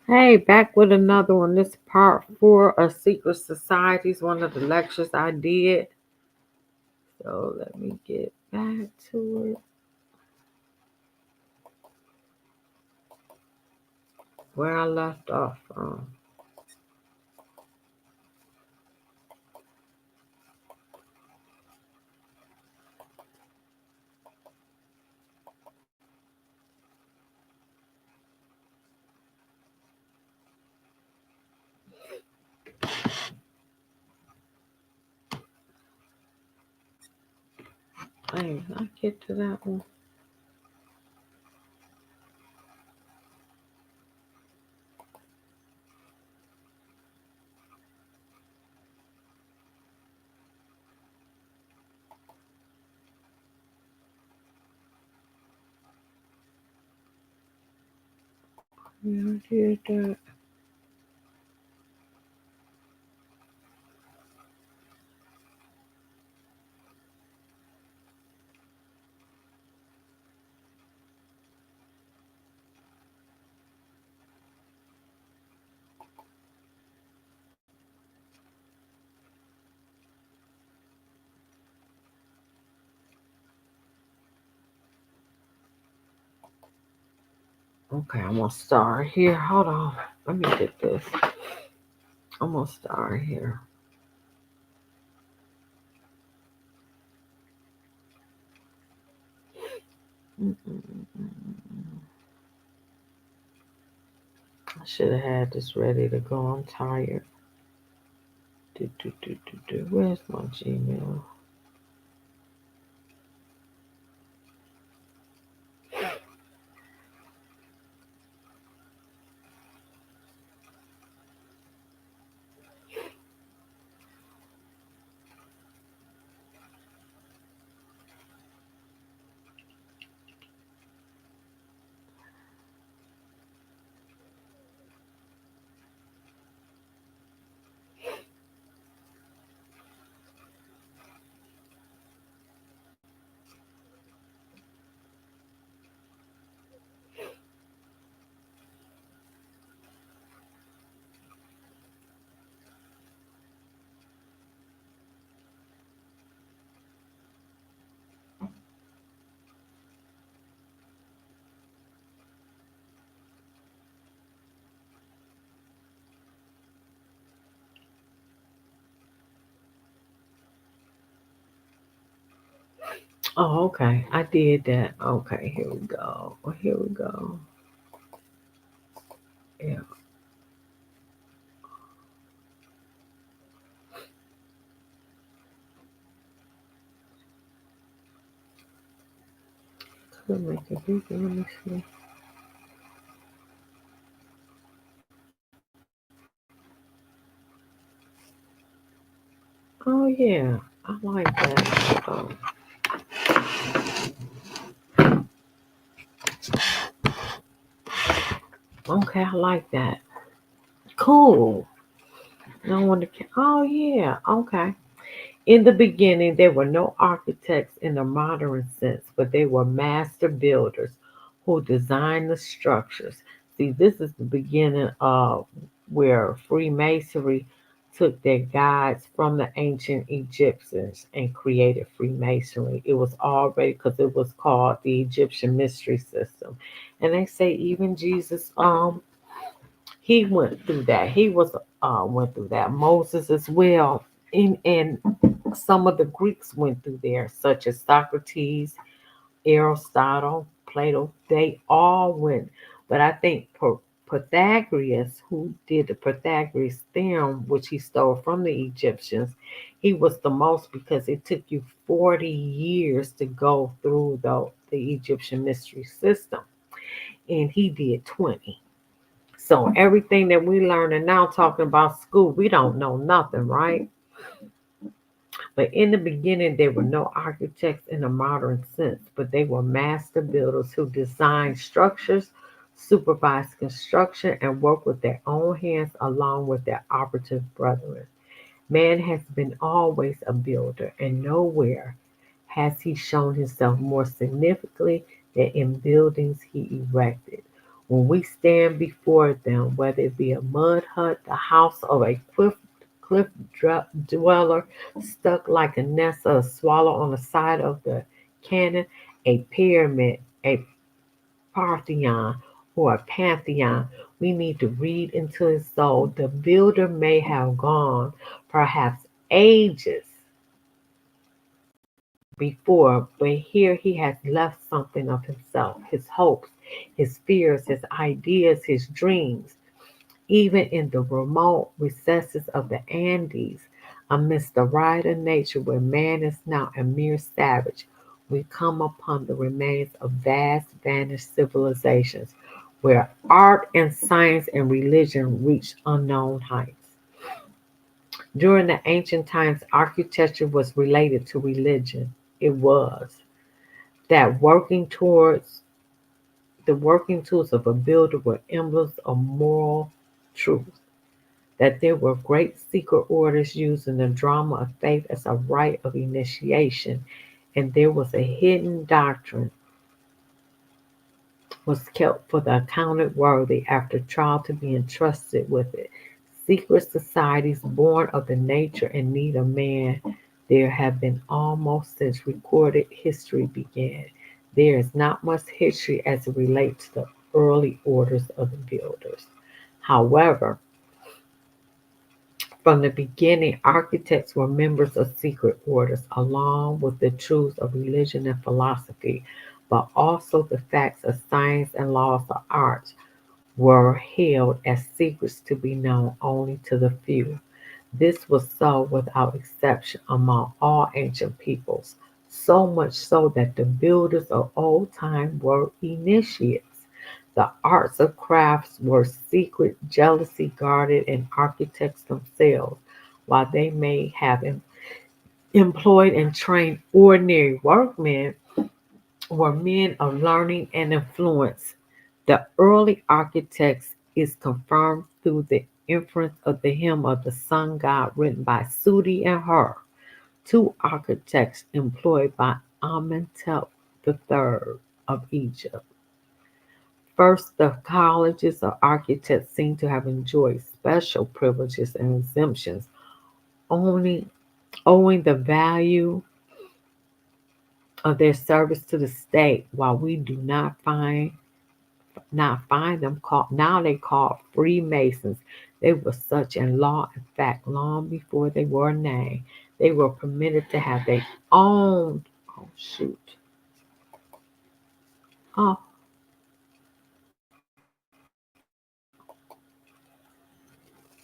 Hey, back with another one. This part four of Secret Societies, one of the lectures I did. So let me get back to it. Where I left off from. Hey, I get to that one. Yeah, I did that. Okay, I'm gonna start here. Hold on. Let me get this. I'm gonna start here. Mm-mm-mm-mm. I should have had this ready to go. I'm tired. Where's my Gmail? Oh, okay. I did that. Okay, here we go. Here we go. Yeah, could make it bigger. Let me see. Oh yeah, I like that. Okay, I like that. Cool. No wonder. Oh yeah. Okay. In the beginning, there were no architects in the modern sense, but they were master builders who designed the structures. See, this is the beginning of where Freemasonry took their guides from the ancient Egyptians and created Freemasonry. It was already because it was called the Egyptian Mystery System, and they say even Jesus, he went through that. He was went through that. Moses as well, and some of the Greeks went through there, such as Socrates, Aristotle, Plato. They all went. But I think Pythagoras, who did the Pythagoras theorem, which he stole from the Egyptians, he was the most because it took you 40 years to go through the Egyptian mystery system, and he did 20. So everything that we learn and now talking about school, we don't know nothing, right? But in the beginning, there were no architects in a modern sense, but they were master builders who designed structures, supervised construction, and worked with their own hands along with their operative brethren. Man has been always a builder, and nowhere has he shown himself more significantly than in buildings he erected. When we stand before them, whether it be a mud hut, the house of a cliff dweller stuck like a nest of a swallow on the side of the canyon, a pyramid, a Parthenon, or a pantheon, we need to read into his soul. The builder may have gone perhaps ages before, but here he has left something of himself, his hopes, his fears, his ideas, his dreams. Even in the remote recesses of the Andes, amidst the riot of nature where man is now a mere savage, we come upon the remains of vast vanished civilizations where art and science and religion reached unknown heights. During the ancient times, architecture was related to religion. It was that working tools of a builder were emblems of moral truth, that there were great secret orders using the drama of faith as a rite of initiation, and there was a hidden doctrine was kept for the accounted worthy after trial to be entrusted with it. Secret societies born of the nature and need of man there have been almost since recorded history began. There is not much history as it relates to the early orders of the builders. However, from the beginning, architects were members of secret orders, along with the truths of religion and philosophy, but also the facts of science and laws of art were held as secrets to be known only to the few. This was so without exception among all ancient peoples, so much so that the builders of old time were initiates. The arts of crafts were secret, jealously guarded, and architects themselves, while they may have employed and trained ordinary workmen, were men of learning and influence. The early architects is confirmed through the inference of the hymn of the sun god written by Sudi and Hur, two architects employed by Amenhotep III of Egypt. First, the colleges of architects seem to have enjoyed special privileges and exemptions, only owing the value of their service to the state, while we do not find them called now they called Freemasons. They were such in law and fact long before they were named. They were permitted to have own oh shoot. Oh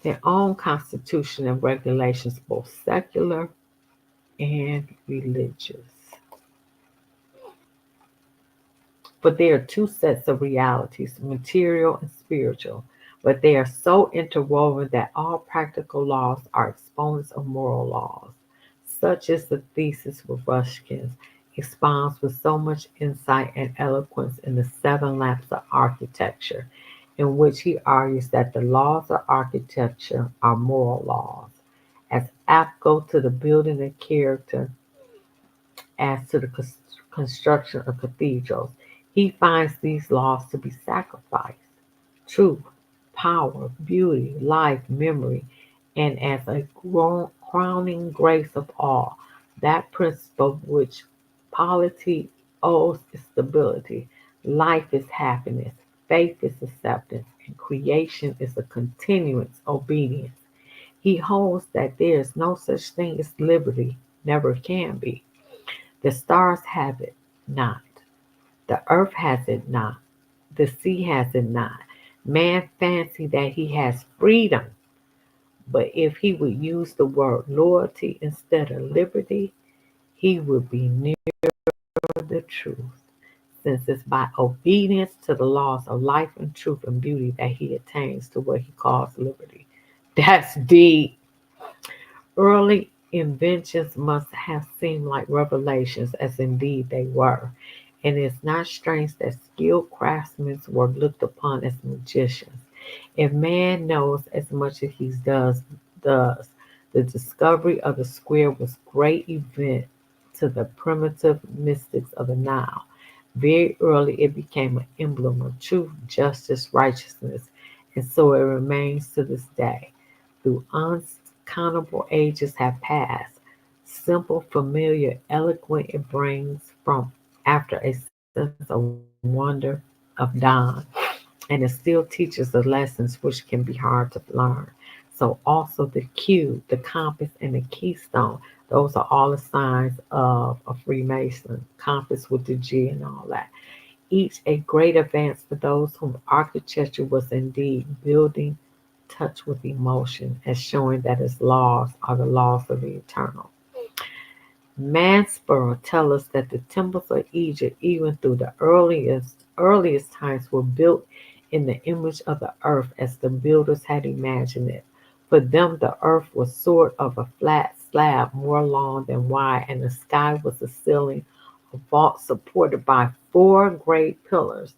their own constitution and regulations, both secular and religious. But there are two sets of realities, material and spiritual, but they are so interwoven that all practical laws are exponents of moral laws. Such is the thesis with Ruskin expounds with so much insight and eloquence in the Seven Lamps of Architecture, in which he argues that the laws of architecture are moral laws, as applicable to the building of character as to the construction of cathedrals. He finds these laws to be sacrifice, truth, power, beauty, life, memory, and as a crowning grace of all, that principle which polity owes is stability, life is happiness, faith is acceptance, and creation is a continuance obedience. He holds that there is no such thing as liberty, never can be. The stars have it not. The earth has it not. The sea has it not. Man fancy that he has freedom, but if he would use the word loyalty instead of liberty, he would be nearer the truth, since it's by obedience to the laws of life and truth and beauty that he attains to what he calls liberty. That's deep. Early inventions must have seemed like revelations, as indeed they were, and it is not strange that skilled craftsmen were looked upon as magicians. If man knows as much as he does, the discovery of the square was great event to the primitive mystics of the Nile. Very early, it became an emblem of truth, justice, righteousness, and so it remains to this day. Through uncountable ages have passed, simple, familiar, eloquent, it brings from after a sense of wonder of dawn, and it still teaches the lessons which can be hard to learn. So also the cue, the compass, and the keystone, those are all the signs of a Freemason. Compass with the G and all that. Each a great advance for those whom architecture was indeed building touch with emotion, as showing that its laws are the laws of the eternal. Mansborough tells us that the temples of Egypt, even through the earliest times, were built in the image of the earth as the builders had imagined it. For them, the earth was sort of a flat slab, more long than wide, and the sky was a ceiling, a vault supported by four great pillars.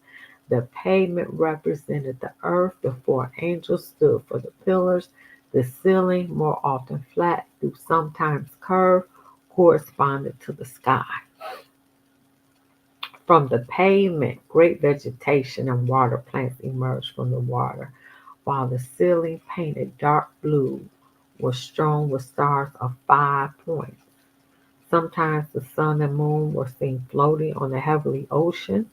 The pavement represented the earth, the four angels stood for the pillars, the ceiling, more often flat, though sometimes curved, corresponded to the sky. From the pavement, great vegetation and water plants emerged from the water, while the ceiling, painted dark blue, was strewn with stars of 5 points. Sometimes the sun and moon were seen floating on the heavenly ocean,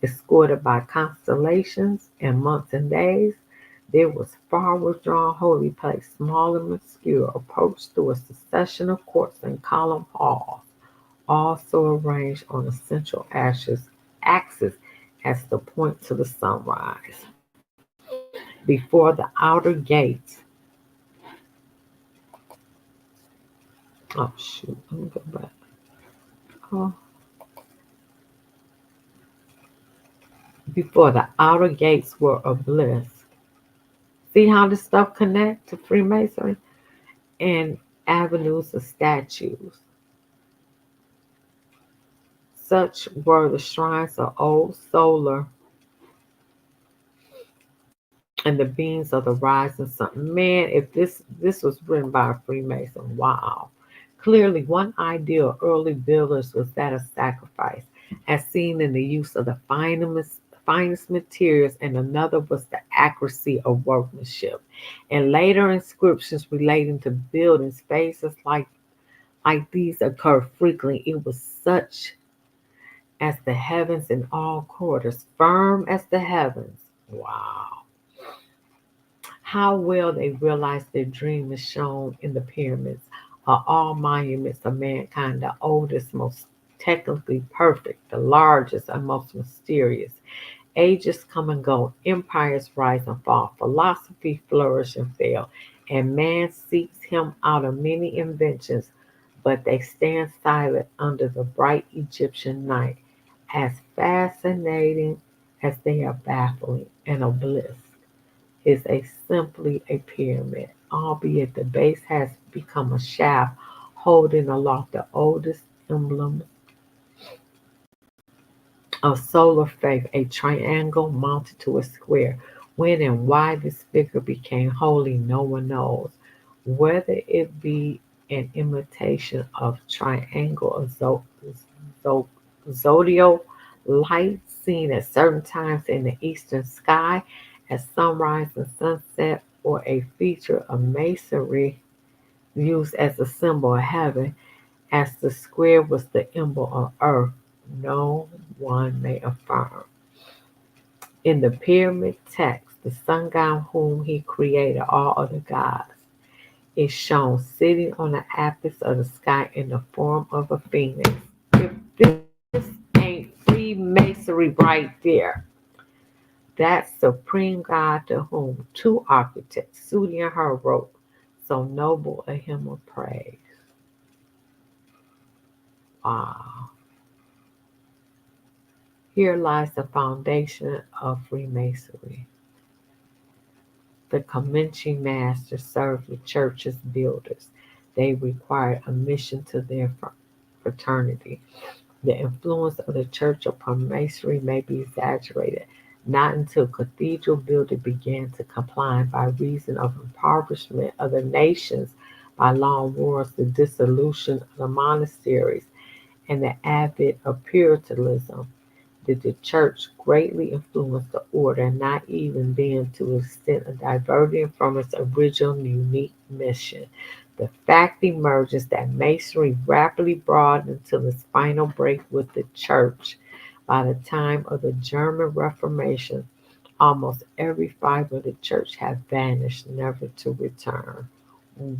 escorted by constellations, and months and days. There was far withdrawn holy place, small and obscure, approached through a succession of courts and column halls, also arranged on a central axis as the point to the sunrise. Before the outer gates, oh shoot, let me go back. Oh, before the outer gates were obelisk. See how this stuff connect to Freemasonry? And avenues of statues. Such were the shrines of Old Solar and the beams of the rising sun. Man, if this was written by a Freemason, wow. Clearly, one idea of early builders was that of sacrifice, as seen in the use of the finest materials, and another was the accuracy of workmanship. And later inscriptions relating to building spaces like these occur frequently. It was such as the heavens in all quarters, firm as the heavens. Wow. How well they realized their dream is shown in the pyramids, are all monuments of mankind, the oldest, most technically perfect, the largest and most mysterious. Ages come and go, empires rise and fall, philosophy flourish and fail, and man seeks him out of many inventions, but they stand silent under the bright Egyptian night, as fascinating as they are baffling. An obelisk is a simply a pyramid, albeit the base has become a shaft holding aloft the oldest emblem of solar faith, a triangle mounted to a square. When and why this figure became holy, no one knows. Whether it be an imitation of triangle of zodiac light seen at certain times in the eastern sky at sunrise and sunset, or a feature of masonry used as a symbol of heaven, as the square was the emblem of earth, no one may affirm. In the pyramid text, the sun god whom he created all other gods is shown sitting on the apex of the sky in the form of a phoenix. If this ain't Freemasonry right there, that supreme God to whom two architects, Sudi and Her, wrote so noble a hymn of praise. Wow. Here lies the foundation of Freemasonry. The Comanche masters served the church's builders. They required a mission to their fraternity. The influence of the church upon masonry may be exaggerated. Not until cathedral building began to decline by reason of impoverishment of the nations by long wars, the dissolution of the monasteries, and the advent of Puritanism Did the church greatly influence the order, not even then to the extent of diverting from its original unique mission? The fact emerges that Masonry rapidly broadened until its final break with the church. By the time of the German Reformation, almost every fiber of the church had vanished, never to return.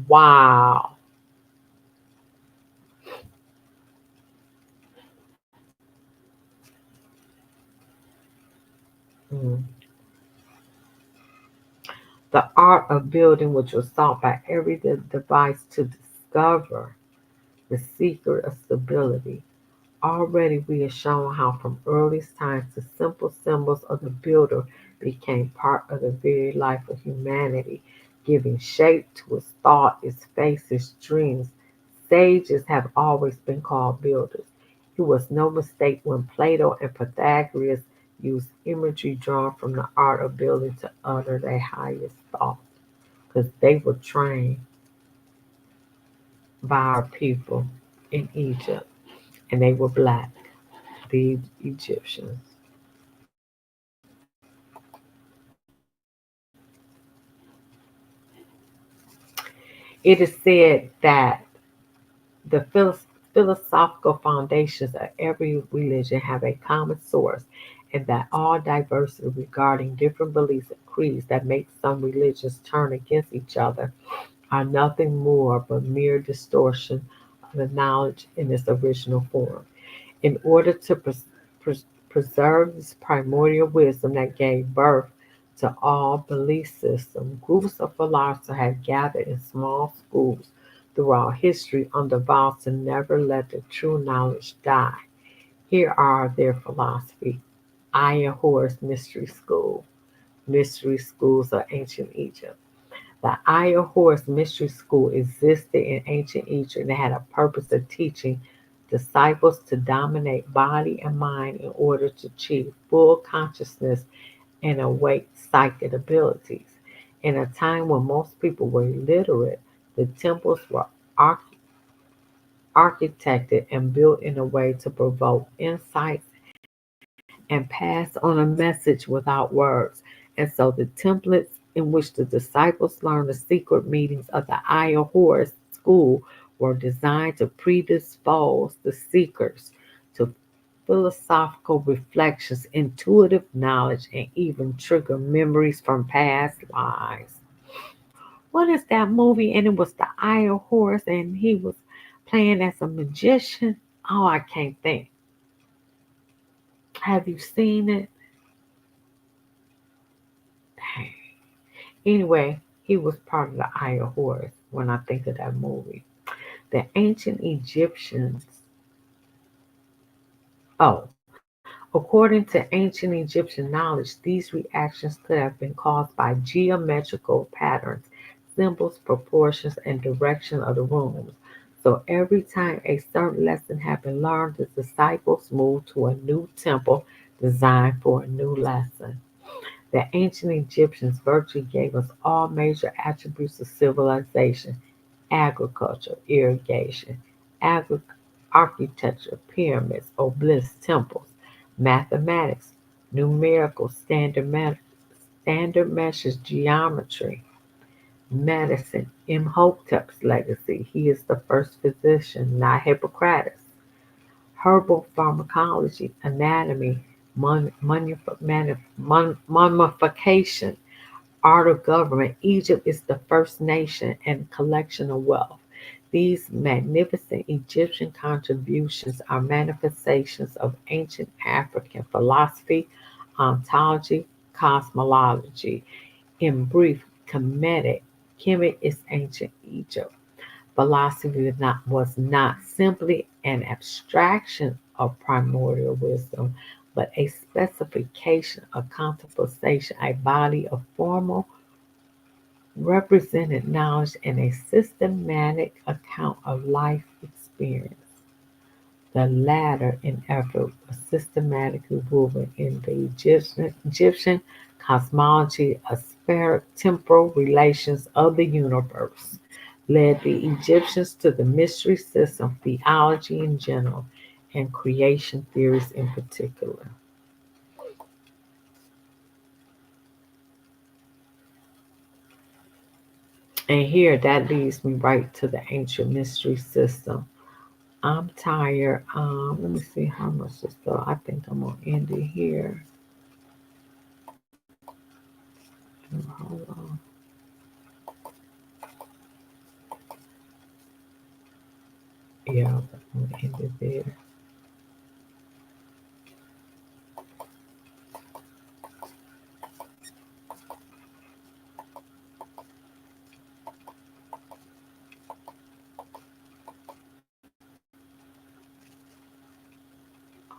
Wow. Mm. The art of building, which was sought by every device to discover the secret of stability. Already we have shown how from earliest times the simple symbols of the builder became part of the very life of humanity, giving shape to its thought, its faith, its dreams. Sages have always been called builders. It was no mistake when Plato and Pythagoras used imagery drawn from the art of building to utter their highest thoughts, because they were trained by our people in Egypt, and they were black, the Egyptians. It is said that the philosophical foundations of every religion have a common source, and that all diversity regarding different beliefs and creeds that make some religions turn against each other are nothing more but mere distortion of the knowledge in its original form. In order to preserve this primordial wisdom that gave birth to all belief systems, groups of philosophers have gathered in small schools throughout history under vows to never let the true knowledge die. Here are their philosophy. Aya Horus Mystery School, Mystery Schools of Ancient Egypt. The Aya Horus Mystery School existed in ancient Egypt and had a purpose of teaching disciples to dominate body and mind in order to achieve full consciousness and awake psychic abilities. In a time when most people were illiterate, the temples were arch- architected and built in a way to provoke insight and pass on a message without words. And so the templates in which the disciples learned the secret meetings of the Aya Horus school were designed to predispose the seekers to philosophical reflections, intuitive knowledge, and even trigger memories from past lives. What is that movie? And it was the Aya Horus, and he was playing as a magician. Oh, I can't think. Have you seen it? Anyway, he was part of the Aya Horus when I think of that movie. The ancient Egyptians, oh, according to ancient Egyptian knowledge, these reactions could have been caused by geometrical patterns, symbols, proportions, and direction of the rooms. So every time a certain lesson had been learned, the disciples moved to a new temple designed for a new lesson. The ancient Egyptians virtually gave us all major attributes of civilization: agriculture, irrigation, agri- architecture, pyramids, obelisks, temples, mathematics, numerical, standard measures, geometry, medicine, Imhotep's legacy. He is the first physician, not Hippocrates. Herbal pharmacology, anatomy, mummification, art of government. Egypt is the first nation and collection of wealth. These magnificent Egyptian contributions are manifestations of ancient African philosophy, ontology, cosmology. In brief, Kemet is ancient Egypt. Philosophy was not simply an abstraction of primordial wisdom, but a specification, a contemplation, a body of formal represented knowledge, and a systematic account of life experience. The latter, in effort, was systematically woven in the Egyptian cosmology, asperic temporal relations of the universe, led the Egyptians to the mystery system, theology in general, and creation theories in particular. And here that leads me right to the ancient mystery system. I'm tired. Let me see how much this though. I think I'm gonna end it here. Hold on. Yeah, I'm gonna end it there.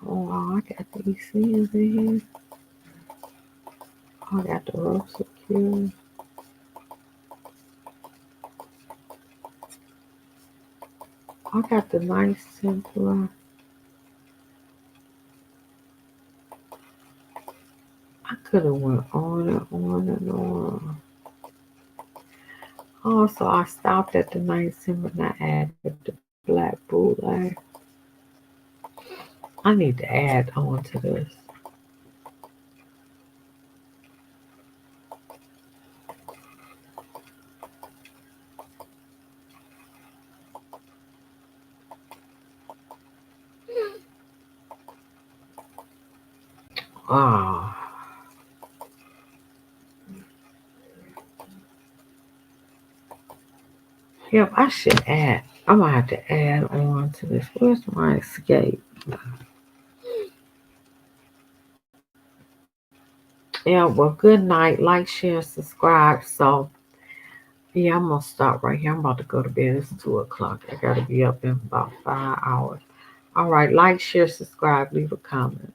Oh wow, I got these scenes in here. I got the rope secure. I got the nice Templar. I could have went on and on and on. Oh, so I stopped at the night Templar and I added the black bootleg. I need to add on to this. Oh, yep, I should add. I'm gonna have to add on to this. Where's my escape? Yeah, well, good night. Like, share, subscribe. So, yeah, I'm gonna stop right here. I'm about to go to bed. It's 2 o'clock. I gotta be up in about 5 hours. All right, like, share, subscribe, leave a comment.